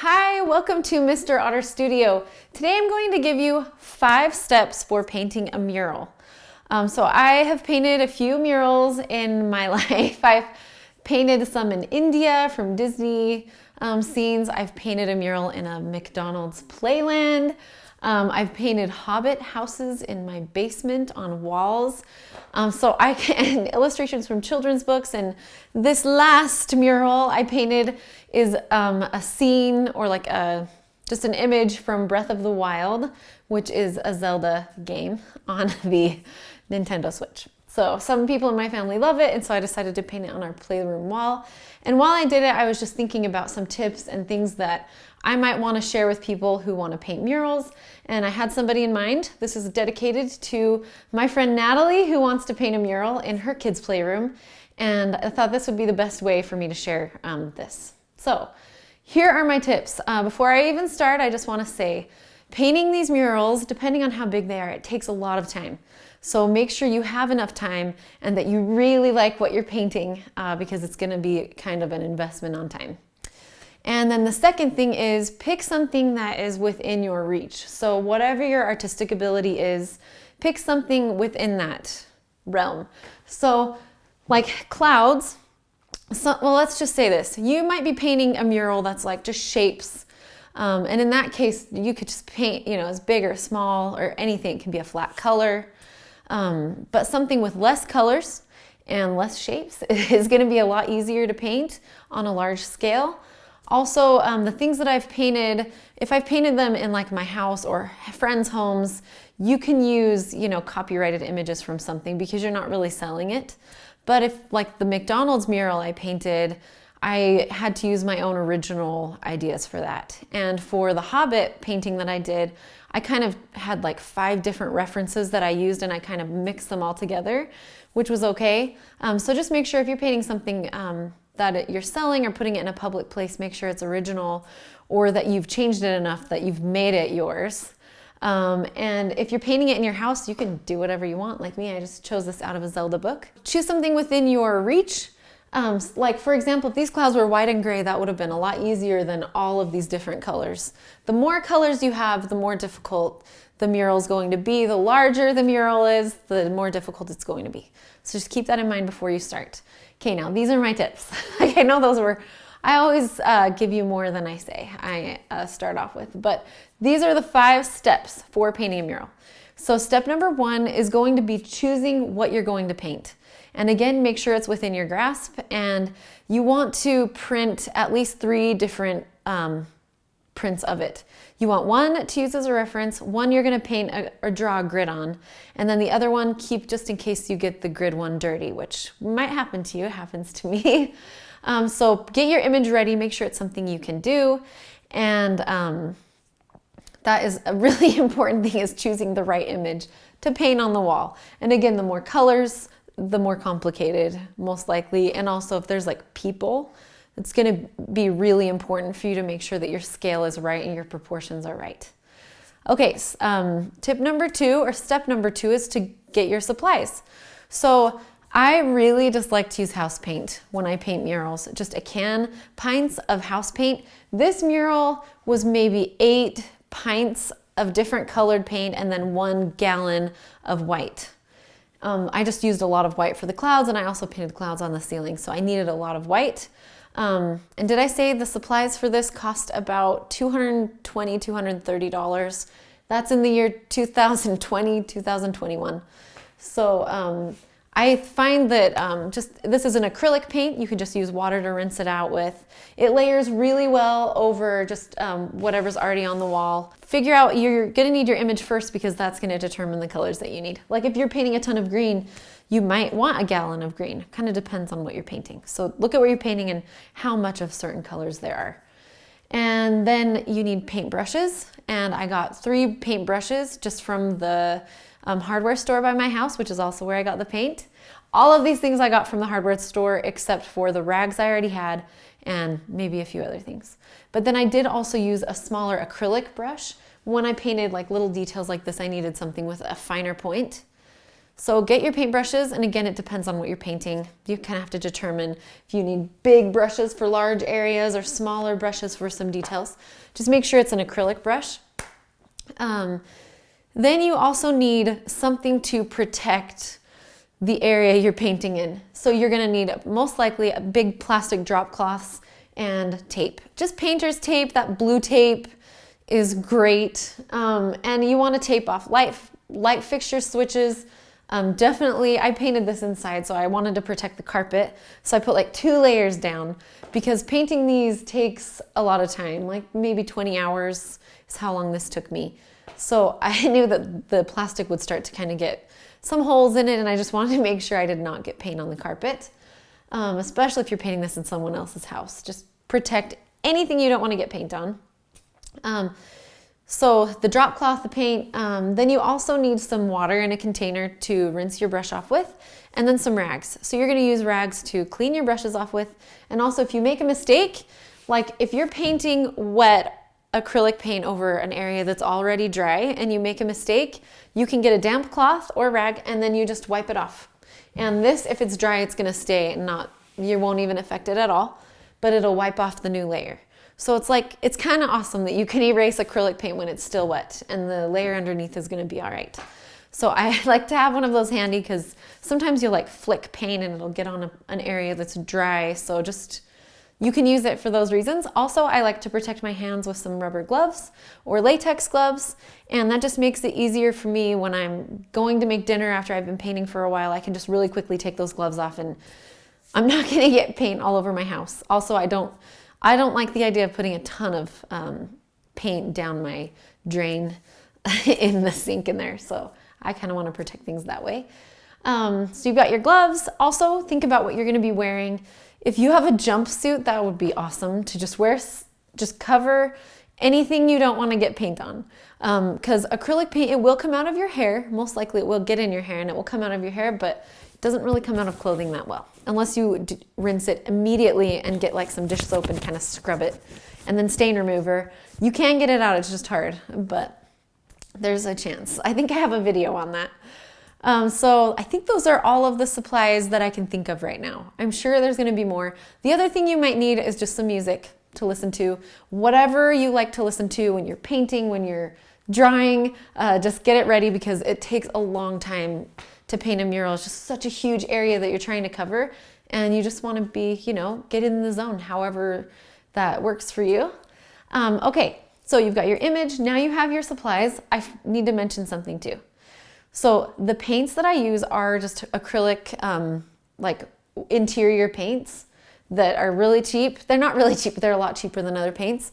Hi, welcome to Mr. Otter Studio. Today I'm going to give you 5 steps for painting a mural. So I have painted a few murals in my life. I've painted some in India from Disney scenes. I've painted a mural in a McDonald's playland. I've painted hobbit houses in my basement on walls. And illustrations from children's books. And this last mural I painted is a scene or just an image from Breath of the Wild, which is a Zelda game on the Nintendo Switch. So some people in my family love it, and so I decided to paint it on our playroom wall. And while I did it, I was just thinking about some tips and things that I might want to share with people who want to paint murals. And I had somebody in mind. This is dedicated to my friend Natalie, who wants to paint a mural in her kids' playroom. And I thought this would be the best way for me to share this. So here are my tips. Before I even start, I just want to say, painting these murals, depending on how big they are, it takes a lot of time. So make sure you have enough time and that you really like what you're painting because it's going to be kind of an investment on time. And then the second thing is pick something that is within your reach. So whatever your artistic ability is, pick something within that realm. So like clouds, well, let's just say this. You might be painting a mural that's like just shapes. And in that case, you could just paint, as big or small or anything. It can be a flat color. But something with less colors and less shapes is going to be a lot easier to paint on a large scale. Also, the things that I've painted, if I've painted them in like my house or friends' homes, you can use, copyrighted images from something because you're not really selling it. But if like the McDonald's mural I painted, I had to use my own original ideas for that. And for the Hobbit painting that I did, I kind of had like 5 different references that I used and I kind of mixed them all together, which was okay. So just make sure if you're painting something that you're selling or putting it in a public place, make sure it's original or that you've changed it enough that you've made it yours. And if you're painting it in your house, you can do whatever you want. Like me, I just chose this out of a Zelda book. Choose something within your reach. Like for example, if these clouds were white and gray, that would have been a lot easier than all of these different colors. The more colors you have, the more difficult the mural is going to be. The larger the mural is, the more difficult it's going to be. So just keep that in mind before you start. Okay, now these are my tips. I know I always give you more than I say I start off with, but these are the 5 steps for painting a mural. So step number 1 is going to be choosing what you're going to paint. And again, make sure it's within your grasp, and you want to print at least 3 different prints of it. You want one to use as a reference, one you're going to paint or draw a grid on, and then the other one keep just in case you get the grid one dirty, which might happen to you. It happens to me. So get your image ready, make sure it's something you can do, and that is a really important thing, is choosing the right image to paint on the wall. And again, the more colors, the more complicated, most likely. And also if there's like people, it's going to be really important for you to make sure that your scale is right and your proportions are right. Okay, tip number 2 or step number 2 is to get your supplies. So I really just like to use house paint when I paint murals, just pints of house paint. This mural was maybe 8 pints of different colored paint and then 1 gallon of white. I just used a lot of white for the clouds, and I also painted clouds on the ceiling, so I needed a lot of white. And did I say the supplies for this cost about $220, $230? That's in the year 2020, 2021. So I find that this is an acrylic paint. You can just use water to rinse it out with. It layers really well over just whatever's already on the wall. Figure out, you're going to need your image first because that's going to determine the colors that you need. Like if you're painting a ton of green, you might want a gallon of green. Kind of depends on what you're painting. So look at what you're painting and how much of certain colors there are. And then you need paint brushes. And I got 3 paint brushes just from the hardware store by my house, which is also where I got the paint. All of these things I got from the hardware store except for the rags I already had and maybe a few other things. But then I did also use a smaller acrylic brush. When I painted like little details like this, I needed something with a finer point. So get your paintbrushes, and again, it depends on what you're painting. You kind of have to determine if you need big brushes for large areas or smaller brushes for some details. Just make sure it's an acrylic brush. Then you also need something to protect the area you're painting in. So you're gonna need most likely a big plastic drop cloths and tape. Just painter's tape, that blue tape is great. And you wanna tape off light fixture switches. Definitely, I painted this inside, so I wanted to protect the carpet. So I put like 2 layers down because painting these takes a lot of time, like maybe 20 hours is how long this took me. So I knew that the plastic would start to kind of get some holes in it, and I just wanted to make sure I did not get paint on the carpet, especially if you're painting this in someone else's house. Just protect anything you don't want to get paint on. So the drop cloth, the paint, then you also need some water in a container to rinse your brush off with, and then some rags. So you're going to use rags to clean your brushes off with. And also if you make a mistake, like if you're painting wet acrylic paint over an area that's already dry and you make a mistake, you can get a damp cloth or rag and then you just wipe it off. And this, if it's dry, it's going to stay and you won't even affect it at all, but it'll wipe off the new layer. So it's kind of awesome that you can erase acrylic paint when it's still wet and the layer underneath is going to be all right. So I like to have one of those handy because sometimes you'll like flick paint and it'll get on an area that's dry. So you can use it for those reasons. Also, I like to protect my hands with some rubber gloves or latex gloves, and that just makes it easier for me when I'm going to make dinner after I've been painting for a while. I can just really quickly take those gloves off and I'm not going to get paint all over my house. Also, I don't like the idea of putting a ton of paint down my drain in the sink in there, so I kind of want to protect things that way. So you've got your gloves. Also, think about what you're going to be wearing. If you have a jumpsuit, that would be awesome to just cover anything you don't want to get paint on. Because acrylic paint, it will come out of your hair. Most likely it will get in your hair and it will come out of your hair, but it doesn't really come out of clothing that well. Unless you rinse it immediately and get like some dish soap and kind of scrub it. And then stain remover. You can get it out, it's just hard, but there's a chance. I think I have a video on that. So I think those are all of the supplies that I can think of right now. I'm sure there's going to be more. The other thing you might need is just some music to listen to. Whatever you like to listen to when you're painting, when you're drawing, just get it ready because it takes a long time to paint a mural. It's just such a huge area that you're trying to cover and you just want to be, get in the zone however that works for you. Okay, so you've got your image. Now you have your supplies. I need to mention something too. So the paints that I use are just acrylic, like interior paints that are really cheap. They're not really cheap, but they're a lot cheaper than other paints.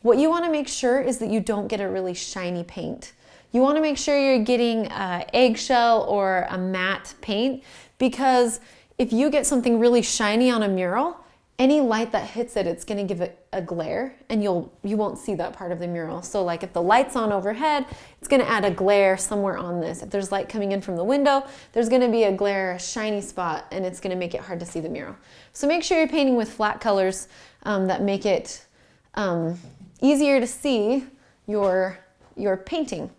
What you want to make sure is that you don't get a really shiny paint. You want to make sure you're getting eggshell or a matte paint because if you get something really shiny on a mural, any light that hits it, it's going to give it a glare and you won't see that part of the mural. So like if the light's on overhead, it's going to add a glare somewhere on this. If there's light coming in from the window, there's going to be a glare, a shiny spot, and it's going to make it hard to see the mural. So make sure you're painting with flat colors that make it easier to see your painting,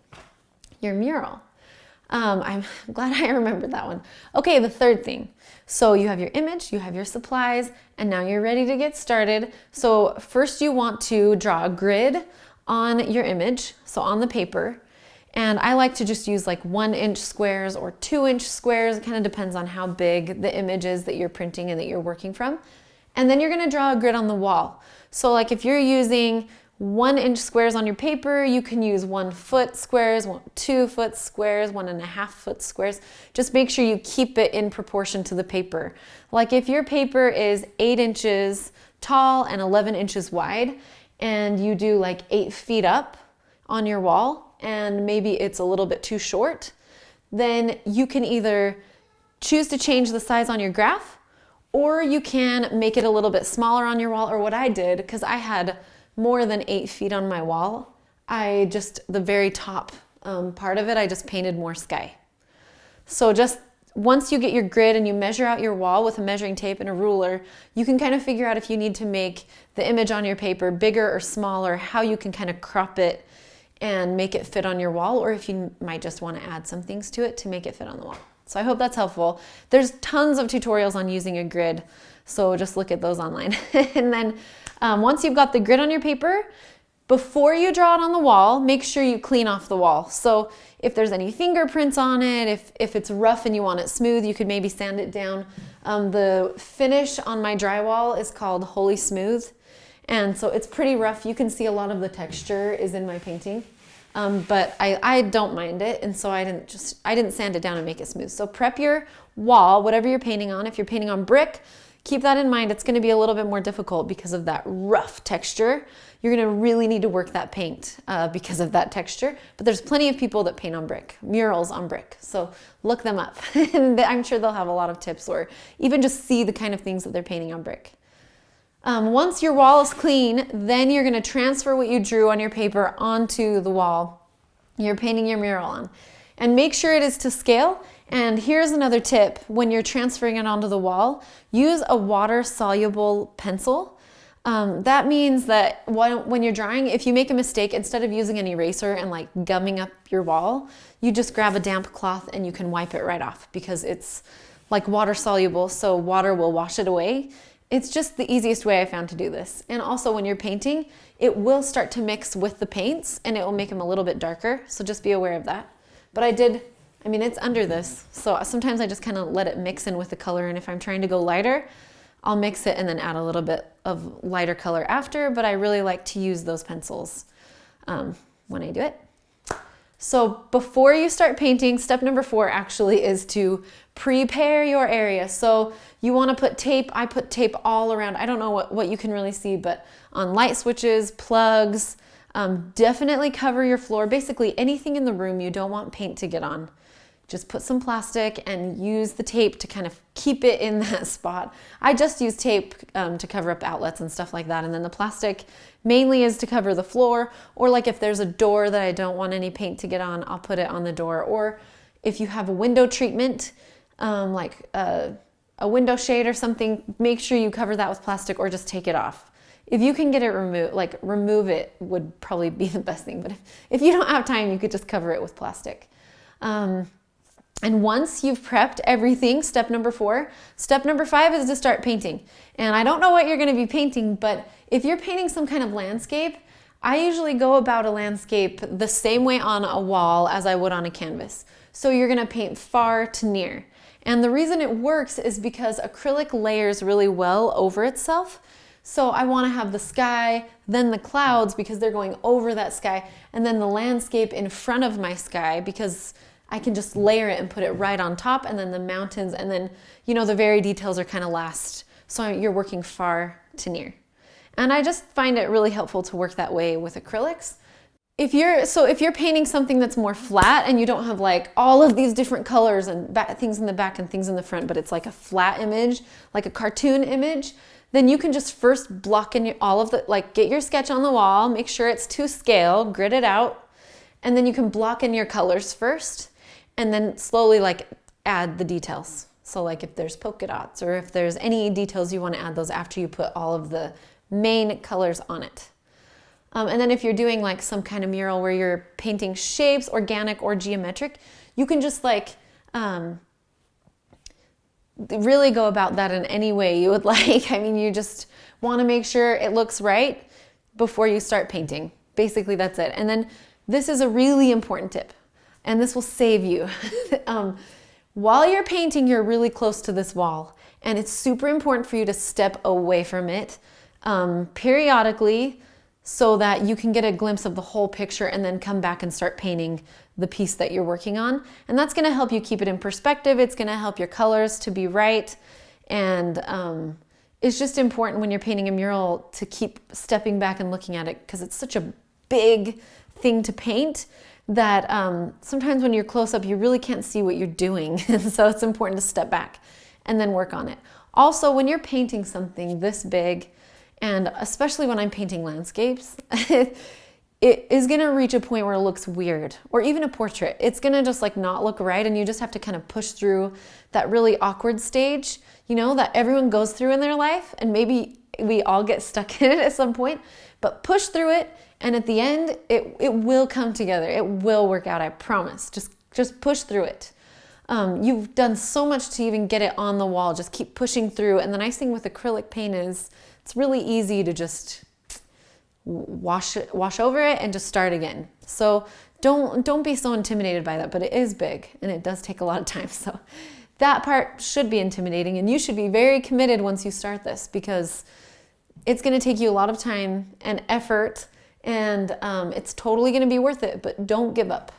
your mural. I'm glad I remembered that one. Okay, the third thing. So you have your image, you have your supplies, and now you're ready to get started. So first you want to draw a grid on your image, so on the paper. And I like to just use like 1-inch squares or 2-inch squares. It kind of depends on how big the image is that you're printing and that you're working from. And then you're going to draw a grid on the wall. So like if you're using 1-inch squares on your paper, you can use 1-foot squares, 2-foot squares, 1.5-foot squares. Just make sure you keep it in proportion to the paper. Like if your paper is 8 inches tall and 11 inches wide, and you do like 8 feet up on your wall, and maybe it's a little bit too short, then you can either choose to change the size on your graph, or you can make it a little bit smaller on your wall, or what I did, because I had more than 8 feet on my wall, the very top part of it, I just painted more sky. So just once you get your grid and you measure out your wall with a measuring tape and a ruler, you can kind of figure out if you need to make the image on your paper bigger or smaller, how you can kind of crop it and make it fit on your wall, or if you might just want to add some things to it to make it fit on the wall. So I hope that's helpful. There's tons of tutorials on using a grid, so just look at those online. And then once you've got the grid on your paper, before you draw it on the wall, make sure you clean off the wall. So if there's any fingerprints on it, if it's rough and you want it smooth, you could maybe sand it down. The finish on my drywall is called Holy Smooth. And so it's pretty rough. You can see a lot of the texture is in my painting. But I don't mind it. And so I didn't sand it down and make it smooth. So prep your wall, whatever you're painting on. If you're painting on brick, keep that in mind. It's going to be a little bit more difficult because of that rough texture. You're going to really need to work that paint because of that texture. But there's plenty of people that paint on brick, murals on brick. So look them up. And I'm sure they'll have a lot of tips, or even just see the kind of things that they're painting on brick. Once your wall is clean, then you're going to transfer what you drew on your paper onto the wall you're painting your mural on. And make sure it is to scale. And here's another tip. When you're transferring it onto the wall, use a water-soluble pencil. That means that when you're drawing, if you make a mistake, instead of using an eraser and like gumming up your wall, you just grab a damp cloth and you can wipe it right off, because it's like water-soluble, so water will wash it away. It's just the easiest way I found to do this. And also when you're painting, it will start to mix with the paints and it will make them a little bit darker. So just be aware of that. But it's under this. So sometimes I just kind of let it mix in with the color. And if I'm trying to go lighter, I'll mix it and then add a little bit of lighter color after. But I really like to use those pencils when I do it. So before you start painting, step number 4 actually is to prepare your area. So you want to put tape. I put tape all around. I don't know what you can really see, but on light switches, plugs, definitely cover your floor. Basically anything in the room you don't want paint to get on. Just put some plastic and use the tape to kind of keep it in that spot. I just use tape to cover up outlets and stuff like that. And then the plastic mainly is to cover the floor, or like if there's a door that I don't want any paint to get on, I'll put it on the door. Or if you have a window treatment, like a window shade or something, make sure you cover that with plastic or just take it off. If you can get it removed, like remove it would probably be the best thing. But if you don't have time, you could just cover it with plastic. And once you've prepped everything, step number 4, step number 5 is to start painting. And I don't know what you're going to be painting, but if you're painting some kind of landscape, I usually go about a landscape the same way on a wall as I would on a canvas. So you're going to paint far to near. And the reason it works is because acrylic layers really well over itself. So I want to have the sky, then the clouds because they're going over that sky, and then the landscape in front of my sky because I can just layer it and put it right on top, and then the mountains, and then, the very details are kind of last. So you're working far to near. And I just find it really helpful to work that way with acrylics. If you're painting something that's more flat and you don't have like all of these different colors and things in the back and things in the front, but it's like a flat image, like a cartoon image, then you can just first block in get your sketch on the wall, make sure it's to scale, grid it out, and then you can block in your colors first. And then slowly add the details. So like if there's polka dots or if there's any details you want to add those after you put all of the main colors on it. And then if you're doing like some kind of mural where you're painting shapes, organic or geometric, you can just really go about that in any way you would like. You just want to make sure it looks right before you start painting. Basically that's it. And then this is a really important tip. And this will save you. While you're painting, you're really close to this wall. And it's super important for you to step away from it periodically so that you can get a glimpse of the whole picture and then come back and start painting the piece that you're working on. And that's going to help you keep it in perspective. It's going to help your colors to be right. And it's just important when you're painting a mural to keep stepping back and looking at it because it's such a big thing to paint that sometimes when you're close up, you really can't see what you're doing. So it's important to step back and then work on it. Also, when you're painting something this big, and especially when I'm painting landscapes, it is gonna reach a point where it looks weird, or even a portrait. It's gonna just not look right, and you just have to kind of push through that really awkward stage, that everyone goes through in their life, and maybe we all get stuck in it at some point, but push through it. And at the end, it will come together. It will work out, I promise. Just push through it. You've done so much to even get it on the wall. Just keep pushing through. And the nice thing with acrylic paint is it's really easy to just wash over it and just start again. So don't be so intimidated by that, but it is big and it does take a lot of time. So that part should be intimidating, and you should be very committed once you start this, because it's going to take you a lot of time and effort, and it's totally going to be worth it. But don't give up.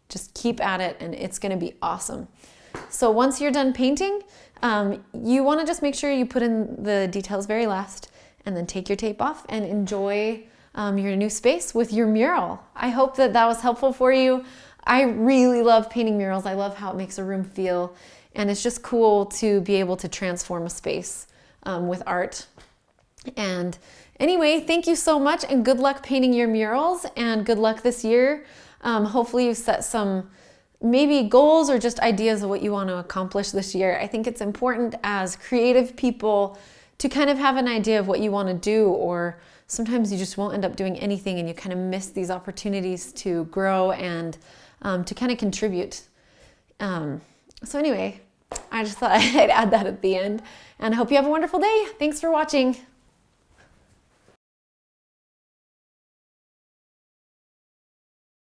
Just keep at it and it's going to be awesome. So once you're done painting, you want to just make sure you put in the details very last, and then take your tape off and enjoy your new space with your mural. I hope that was helpful for you. I really love painting murals. I love how it makes a room feel, and it's just cool to be able to transform a space with art. And anyway, thank you so much, and good luck painting your murals, and good luck this year. Hopefully you've set some maybe goals or just ideas of what you want to accomplish this year. I think it's important as creative people to kind of have an idea of what you want to do, or sometimes you just won't end up doing anything and you kind of miss these opportunities to grow and to kind of contribute. So anyway, I just thought I'd add that at the end, and I hope you have a wonderful day. Thanks for watching.